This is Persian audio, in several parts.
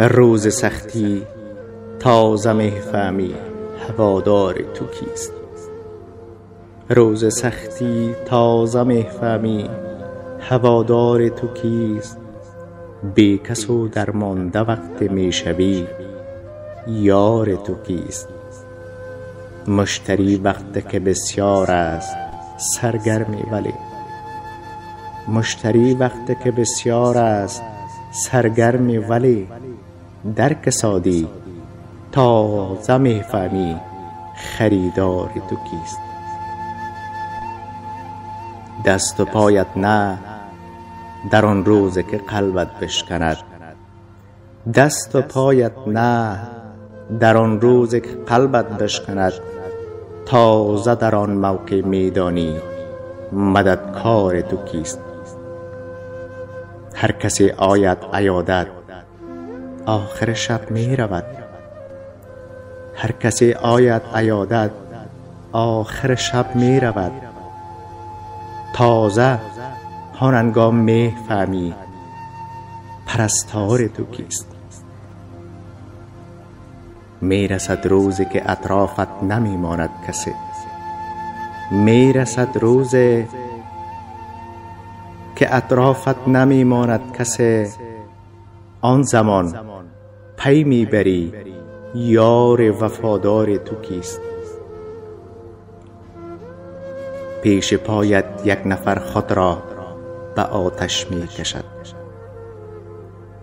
روز سختی تازه میفهمی هوادار تو کیست. روز سختی تازه میفهمی هوادار تو کیست. بی کس و درمانده وقت میشوی یار تو کیست. مشتری وقت که بسیار است سرگرمی ولی مشتری وقت که بسیار است سرگرمی ولی در کسادی تازه میفهمی خریدار تو کیست. دست و پایت نه در آن روز که قلبت بشکند. دست و پایت نه در آن روز که قلبت بشکند. تازه در آن موقع میدانی مددکار تو کیست. هر کسی آید عیادت آخر شب می رود. هر کسی آید عیادت آخر شب می رود. تازه هنگام می فهمی پرستار تو کیست. می رسد روزی که اطرافت نمی ماند کسی. می رسد روزی که اطرافت نمی ماند کسی. آن زمان پی می بری یار وفادار تو کیست. پیش پایت یک نفر خود را به آتش می کشد.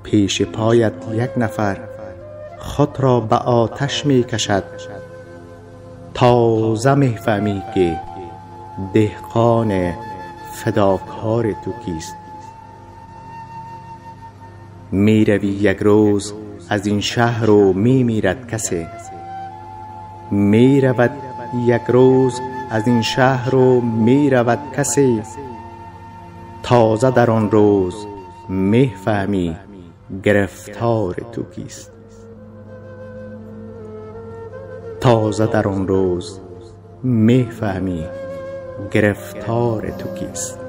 پیش پایت یک نفر خود را به آتش می کشد. تازه می فهمی که دهقان فداکار تو کیست. می روی یک روز از این شهر و می میرد کسی. می رود یک روز از این شهر و می رود کسی. تازه در آن روز می فهمی گرفتار تو کیست. تازه در آن روز می فهمی گرفتار تو کیست.